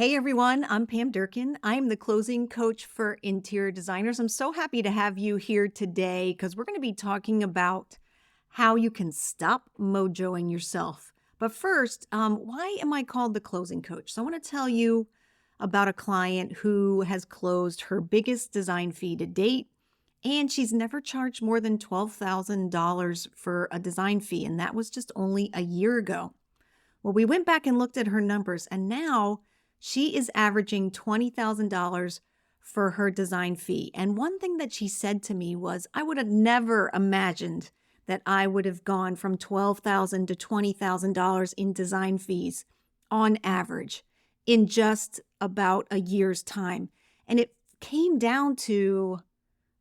Hey everyone, I'm Pam Durkin. I'm the closing coach for interior designers. I'm so happy to have you here today because we're going to be talking about how you can stop mojoing yourself. But first, why am I called the closing coach? So I want to tell you about a client who has closed her biggest design fee to date, and she's never charged more than $12,000 for a design fee, and that was just only a year ago. Well, we went back and looked at her numbers, and now she is averaging $20,000 for her design fee. And one thing that she said to me was, I would have never imagined that I would have gone from $12,000 to $20,000 in design fees on average in just about a year's time. And it came down to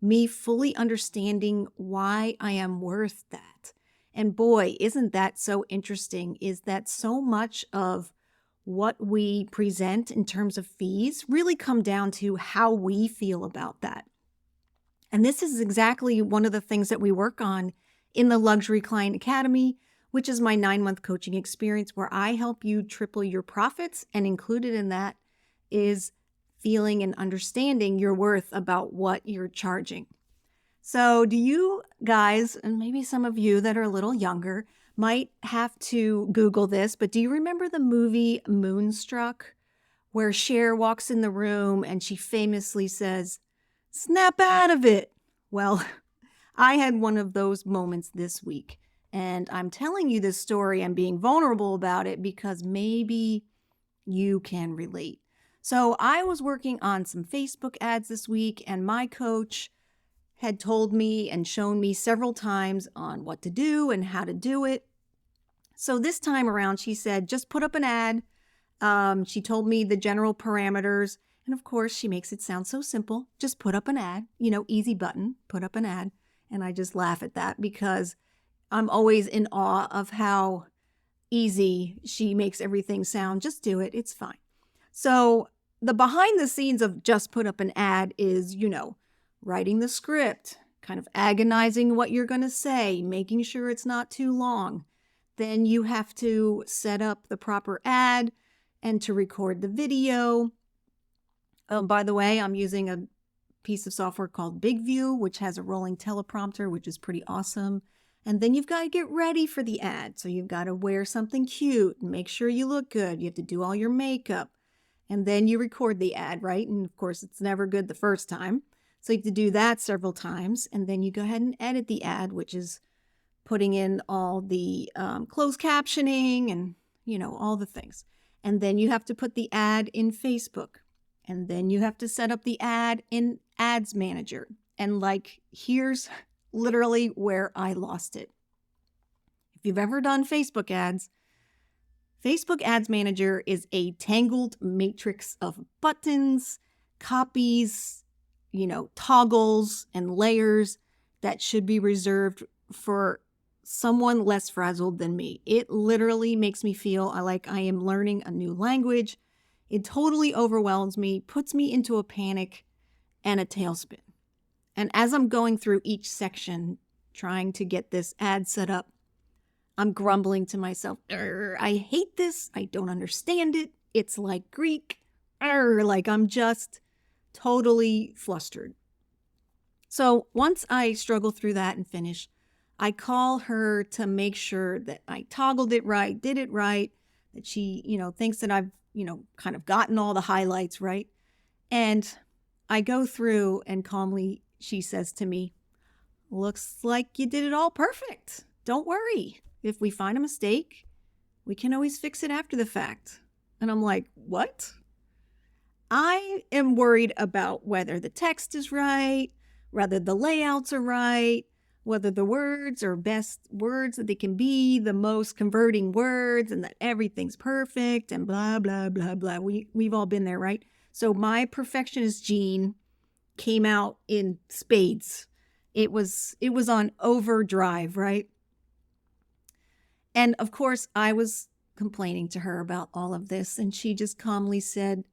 me fully understanding why I am worth that. And boy, isn't that so interesting, is that so much of what we present in terms of fees really come down to how we feel about that. And this is exactly one of the things that we work on in the Luxury Client Academy, which is my 9-month coaching experience where I help you triple your profits. And included in that is feeling and understanding your worth about what you're charging. So do you guys, and maybe some of you that are a little younger, might have to Google this, but do you remember the movie Moonstruck, where Cher walks in the room and she famously says, "Snap out of it"? Well, I had one of those moments this week, and I'm telling you this story and being vulnerable about it because maybe you can relate. So I was working on some Facebook ads this week, and my coach had told me and shown me several times on what to do and how to do it. So this time around, she said, just put up an ad. She told me the general parameters. And of course, she makes it sound so simple. Just put up an ad, easy button, put up an ad. And I just laugh at that because I'm always in awe of how easy she makes everything sound. Just do it. It's fine. So the behind the scenes of just put up an ad is, writing the script, kind of agonizing what you're going to say, making sure it's not too long. Then you have to set up the proper ad and to record the video. By the way, I'm using a piece of software called Big View, which has a rolling teleprompter, which is pretty awesome. And then you've got to get ready for the ad. So you've got to wear something cute and make sure you look good. You have to do all your makeup. And then you record the ad, right? And of course, it's never good the first time. So you have to do that several times. And then you go ahead and edit the ad, which is putting in all the closed captioning and, all the things. And then you have to put the ad in Facebook. And then you have to set up the ad in Ads Manager. And here's literally where I lost it. If you've ever done Facebook ads Manager is a tangled matrix of buttons, copies, toggles and layers that should be reserved for someone less frazzled than me. It literally makes me feel like I am learning a new language. It totally overwhelms me, puts me into a panic and a tailspin. And as I'm going through each section, trying to get this ad set up, I'm grumbling to myself, I hate this. I don't understand it. It's like Greek. I'm just totally flustered. So once I struggle through that and finish, I call her to make sure that I toggled it right, did it right, that she, thinks that I've, kind of gotten all the highlights right. And I go through and calmly, she says to me, "Looks like you did it all perfect. Don't worry. If we find a mistake, we can always fix it after the fact." And I'm like, what? I am worried about whether the text is right, whether the layouts are right, whether the words are best words that they can be, the most converting words, and that everything's perfect and blah, blah, blah, blah. We've all been there, right? So my perfectionist gene came out in spades. It was on overdrive, right? And of course, I was complaining to her about all of this, and she just calmly said,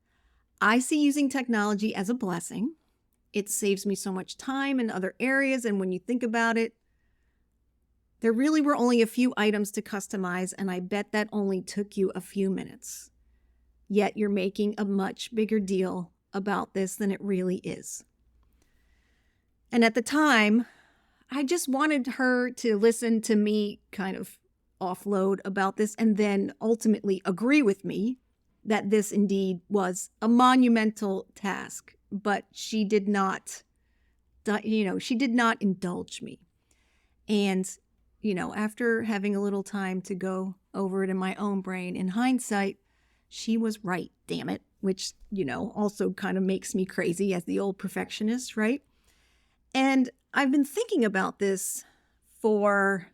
"I see using technology as a blessing. It saves me so much time in other areas. And when you think about it, there really were only a few items to customize, and I bet that only took you a few minutes. yet you're making a much bigger deal about this than it really is. And at the time, I just wanted her to listen to me kind of offload about this and then ultimately agree with me that this indeed was a monumental task, but she did not, she did not indulge me. And, after having a little time to go over it in my own brain, in hindsight, she was right, damn it, which, also kind of makes me crazy as the old perfectionist, right? And I've been thinking about this for,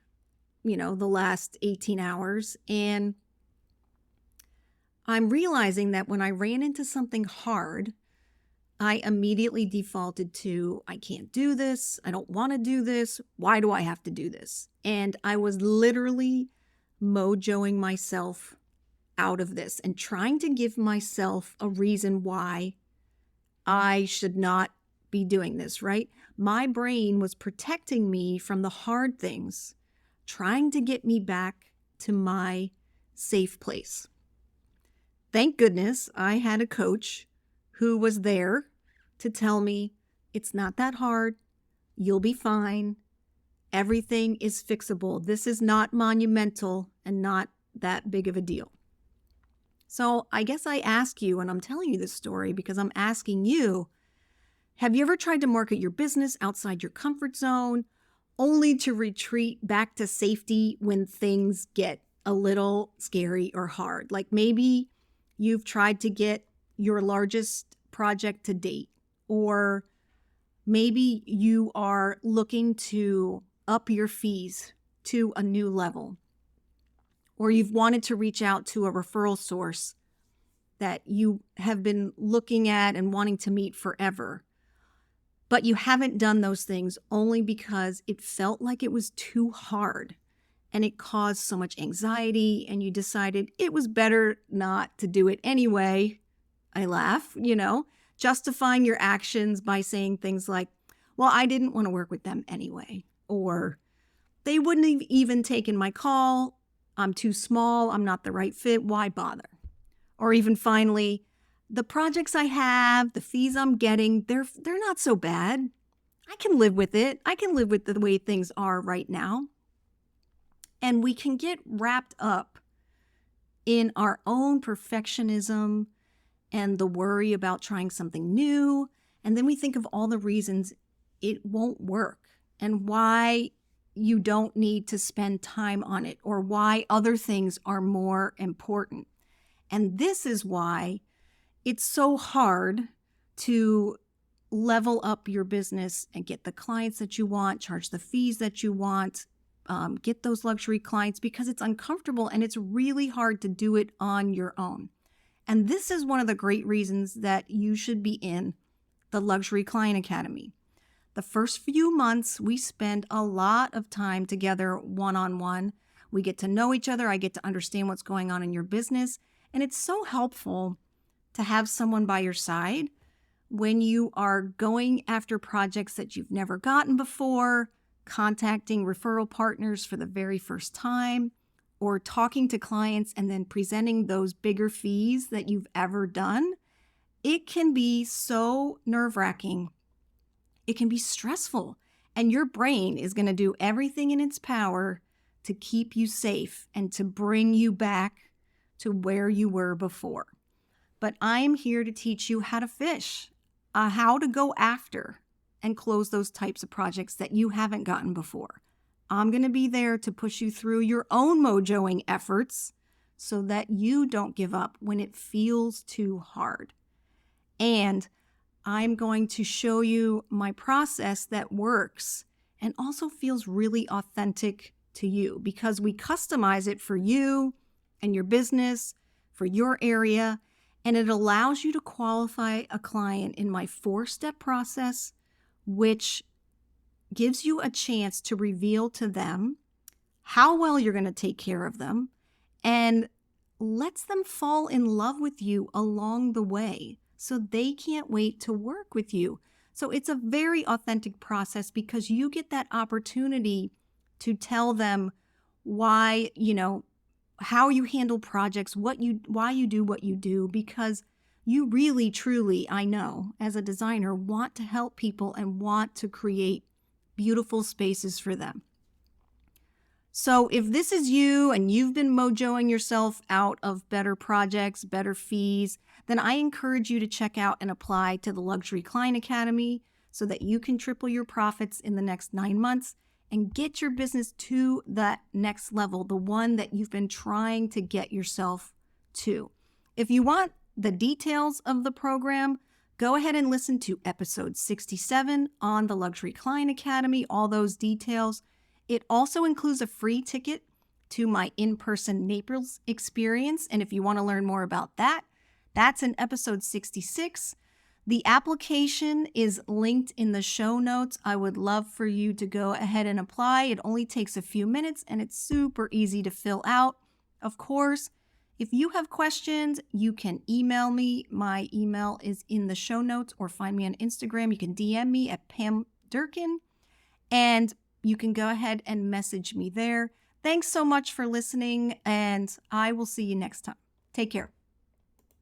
the last 18 hours, and I'm realizing that when I ran into something hard, I immediately defaulted to, I can't do this. I don't want to do this. Why do I have to do this? And I was literally mojoing myself out of this and trying to give myself a reason why I should not be doing this, right? My brain was protecting me from the hard things, trying to get me back to my safe place. Thank goodness I had a coach who was there to tell me it's not that hard. You'll be fine. Everything is fixable. This is not monumental and not that big of a deal. So I guess I ask you, and I'm telling you this story because I'm asking you, have you ever tried to market your business outside your comfort zone only to retreat back to safety when things get a little scary or hard? Like maybe you've tried to get your largest project to date, or maybe you are looking to up your fees to a new level, or you've wanted to reach out to a referral source that you have been looking at and wanting to meet forever. But you haven't done those things only because it felt like it was too hard and it caused so much anxiety, and you decided it was better not to do it anyway. I laugh, justifying your actions by saying things like, well, I didn't want to work with them anyway, or they wouldn't have even taken my call. I'm too small. I'm not the right fit. Why bother? Or even finally, the projects I have, the fees I'm getting, they're not so bad. I can live with it. I can live with the way things are right now. And we can get wrapped up in our own perfectionism and the worry about trying something new. And then we think of all the reasons it won't work and why you don't need to spend time on it, or why other things are more important. And this is why it's so hard to level up your business and get the clients that you want, charge the fees that you want, get those luxury clients, because it's uncomfortable and it's really hard to do it on your own. And this is one of the great reasons that you should be in the Luxury Client Academy. The first few months, we spend a lot of time together one-on-one. We get to know each other. I get to understand what's going on in your business. And it's so helpful to have someone by your side when you are going after projects that you've never gotten before, contacting referral partners for the very first time, or talking to clients and then presenting those bigger fees that you've ever done. It can be so nerve-wracking. It can be stressful, and your brain is going to do everything in its power to keep you safe and to bring you back to where you were before. But I am here to teach you how to fish, how to go after and close those types of projects that you haven't gotten before. I'm going to be there to push you through your own mojoing efforts so that you don't give up when it feels too hard. And I'm going to show you my process that works and also feels really authentic to you, because we customize it for you and your business, for your area, and it allows you to qualify a client in my 4-step process, which gives you a chance to reveal to them how well you're going to take care of them and lets them fall in love with you along the way, so they can't wait to work with you. So it's a very authentic process because you get that opportunity to tell them why, how you handle projects, why you do what you do, because you really, truly, I know, as a designer, want to help people and want to create beautiful spaces for them. So if this is you and you've been mojoing yourself out of better projects, better fees, then I encourage you to check out and apply to the Luxury Client Academy so that you can triple your profits in the next 9 months and get your business to that next level, the one that you've been trying to get yourself to. If you want the details of the program, go ahead and listen to episode 67 on the Luxury Client Academy, all those details. It also includes a free ticket to my in-person Naples experience. And if you want to learn more about that, that's in episode 66. The application is linked in the show notes. I would love for you to go ahead and apply. It only takes a few minutes and it's super easy to fill out. Of course, if you have questions, you can email me. My email is in the show notes, or find me on Instagram. You can DM me at Pam Durkin, and you can go ahead and message me there. Thanks so much for listening, and I will see you next time. Take care.